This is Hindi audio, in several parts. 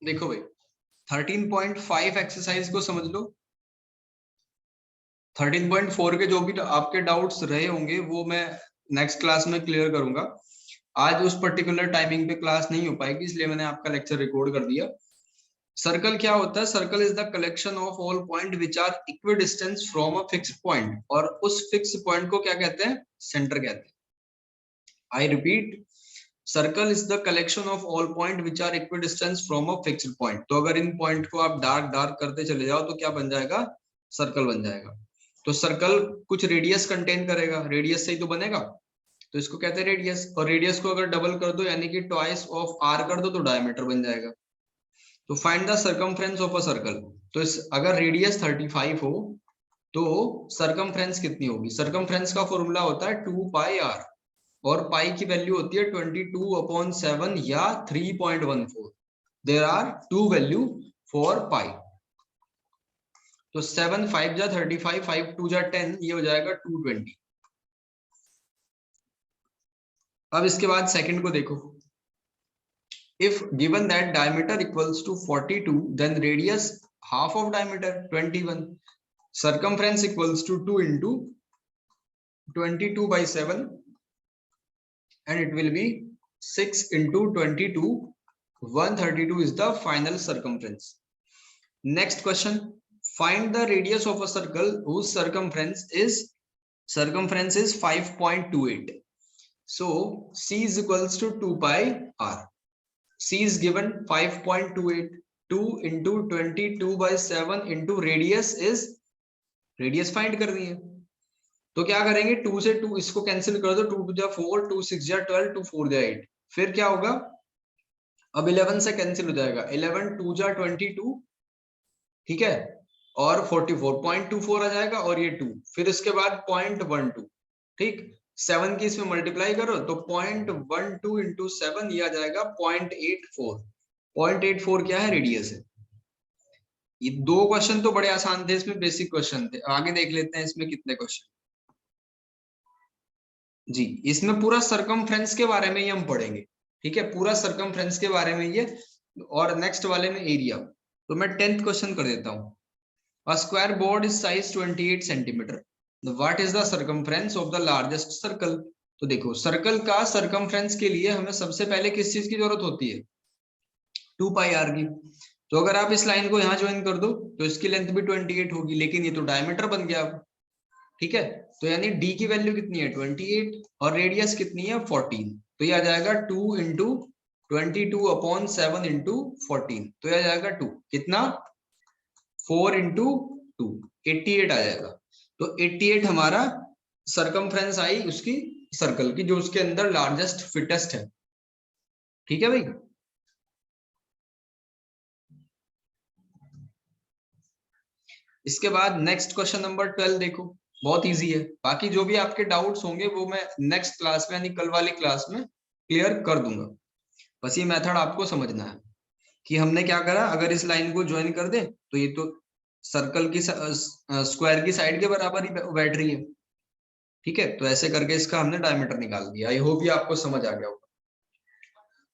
देखो भाई 13.5 एक्सरसाइज को समझ लो। 13.4 के जो भी आपके डाउट्स रहे होंगे वो मैं नेक्स्ट क्लास में क्लियर करूंगा। आज उस पर्टिकुलर टाइमिंग पे क्लास नहीं हो पाएगी, इसलिए मैंने आपका लेक्चर रिकॉर्ड कर दिया। सर्कल क्या होता है? Circle is the collection of all point which are equidistance from a fixed point, और उस फिक्स पॉइंट को क्या कहते हैं? सेंटर कहते हैं। I repeat, circle is the collection of all point which are equidistance from a fixed point. तो अगर इन पॉइंट को आप डार्क डार्क करते चले जाओ तो क्या बन जाएगा? सर्कल बन जाएगा। तो सर्कल कुछ रेडियस कंटेन करेगा, रेडियस से ही तो बनेगा, तो इसको कहते हैं रेडियस। और रेडियस को अगर डबल कर दो यानी कि ट्वाइस ऑफ आर कर दो तो डायमीटर बन जाएगा। तो find the circumference of a circle. तो इस अगर रेडियस 35 हो तो सर्कमफ्रेंस कितनी होगी? सर्कमफ्रेंस का फॉर्मूला होता है 2 पाई आर, और पाई की वैल्यू होती है 22/7 या 3.14। There are two value for pi. तो 7 5 जा 35, 5 2 जा 10, ये हो जाएगा 220। अब इसके बाद सेकंड को देखो। If given that diameter equals to 42, then radius half of diameter 21. Circumference equals to 2 into 22/7, and it will be 6 into 22. 132 is the final circumference. Next question. Find the radius of a circle whose circumference is 5.28. So C is equals to 2 pi r. C is given 5.28. 2 into 22/7 into radius is, radius find करनी है। तो क्या करेंगे? 2 से 2 इसको कैंसिल कर दो, 2 2 जा 4, 2 6 जा 12, 2 4 जा 8। फिर क्या होगा? अब 11 से कैंसिल हो जाएगा, 11 2 जा 22, ठीक है, और 44.24 आ जाएगा, और ये 2, फिर इसके बाद 0.12, ठीक। 7 की इसमें मल्टीप्लाई करो तो 0.12 इंटू 7 ये आ जाएगा 0.84। 0.84 क्या है? रेडियस है। ये दो क्वेश्चन तो बड़े आसान थे, इसमें बेसिक क्वेश्चन थे। आगे देख लेते हैं इसमें कितने क्वेश्चन। जी, इसमें पूरा सरकमफ्रेंस के बारे में ही हम पढ़ेंगे, ठीक है, पूरा सरकमफ्रेंस के बारे में ये, और नेक्स्ट वाले में एरिया। तो मैं 10th क्वेश्चन कर देता हूँ। A square board is size 28 centimeter. What is the circumference of the largest circle? तो देखो, सर्कल का सरकमफ्रेंस के लिए हमें सबसे पहले किस चीज की जरूरत होती है? 2 पाई आर की। तो अगर आप इस लाइन को यहाँ ज्वाइन कर दो तो इसकी लेंथ भी 28 होगी, लेकिन ये तो डायमीटर बन गया अब, ठीक है। तो यानी डी की वैल्यू कितनी है? 28, और रेडियस कितनी है? 14। तो ये आ जाएगा 2 इंटू 22/7 इंटू 14, तो ये आ जाएगा 2 कितना? 4 इंटू 2, 88 आ जाएगा। तो 88 हमारा सरकमफ्रेंस आई उसकी, सर्कल की, जो उसके अंदर लार्जेस्ट फिटेस्ट है, ठीक है भाई। इसके बाद नेक्स्ट क्वेश्चन नंबर 12 देखो, बहुत इजी है। बाकी जो भी आपके डाउट्स होंगे वो मैं नेक्स्ट क्लास में यानी कल वाली क्लास में क्लियर कर दूंगा। बस ये मेथड आपको समझना है कि हमने क्या करा। अगर इस लाइन को ज्वाइन कर दे तो ये तो सर्कल की स्क्वायर की साइड के बराबर ही बैठ रही है, ठीक है। तो ऐसे करके इसका हमने डायमीटर निकाल दिया। आई होप ये आपको समझ आ गया होगा।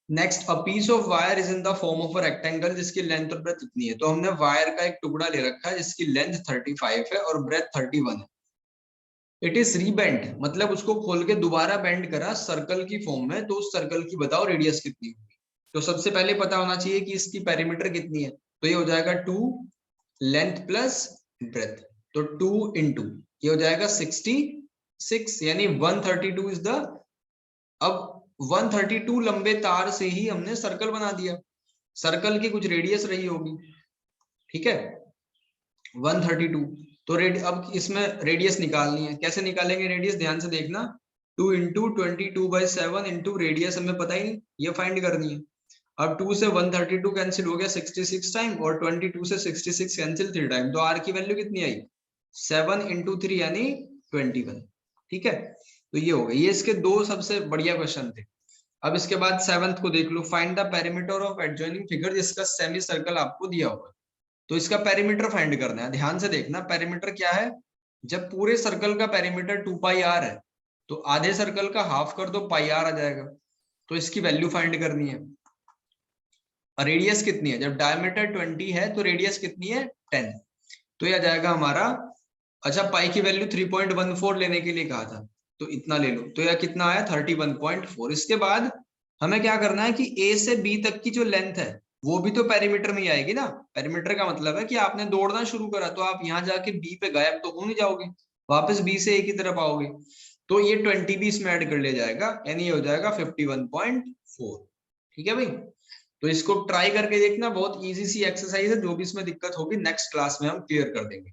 Next, a piece of wire is in the form of a rectangle जिसकी लेंथ और ब्रेथ इतनी है। तो हमने वायर का एक टुकड़ा ले रखा है जिसकी लेंथ 35 है और ब्रेथ 31 है। इट इज रीबेंट, मतलब उसको खोल के दोबारा बेंड करा सर्कल की फॉर्म में, तो उस सर्कल की बताओ रेडियस कितनी होगी। तो सबसे पहले पता होना चाहिए कि इसकी पेरीमीटर कितनी है। तो ये हो जाएगा 2 लेंथ प्लस ब्रेथ, तो 2 इंटू ये हो जाएगा 66, यानी 132 इज द। अब 132 लंबे तार से ही हमने सर्कल बना दिया। सर्कल की कुछ रेडियस रही होगी, ठीक है, 132। तो अब इसमें रेडियस निकालनी है। कैसे निकालेंगे रेडियस? ध्यान से देखना। 2 इंटू 22/7 इंटू रेडियस हमें पता ही नहीं, ये फाइंड करनी है। अब 2 से 132 कैंसिल हो गया 66 टाइम, और 22 से 66 कैंसिल 3 टाइम। तो आर की वैल्यू कितनी आई? 7 इंटू 3 यानी 21, ठीक है। तो ये हो गया, ये इसके दो सबसे बढ़िया क्वेश्चन थे। अब इसके बाद 7th को देख लो। Find the perimeter of adjoining figure जिसका सेमी सर्कल आपको दिया होगा। तो इसका पेरीमीटर फाइंड करना है। ध्यान से देखना, पेरीमीटर क्या है? जब पूरे सर्कल का पेरीमीटर 2 पाई आर है तो आधे सर्कल का हाफ कर दो, पाई आर आ जाएगा। तो इसकी वैल्यू फाइंड करनी है। रेडियस कितनी है, जब डायमीटर 20 है तो रेडियस कितनी है 10, तो ये आ जाएगा हमारा, अच्छा पाई की वैल्यू 3.14 लेने के लिए कहा था, तो इतना ले लो, तो यह कितना आया 31.4। इसके बाद हमें क्या करना है कि ए से बी तक की जो लेंथ है वो भी तो पेरीमीटर में ही आएगी ना। पेरीमीटर का मतलब है कि आपने दौड़ना शुरू करा तो आप यहाँ जाके बी पे गायब तो हो नहीं जाओगे, वापस बी से ए की तरफ आओगे, तो ये 20 भी इसमें ऐड कर लिया जाएगा, यानी ये हो जाएगा 51.4। ठीक है भाई, तो इसको ट्राई करके देखना, बहुत इजी सी एक्सरसाइज है, जो भी इसमें दिक्कत होगी नेक्स्ट क्लास में हम क्लियर कर देंगे।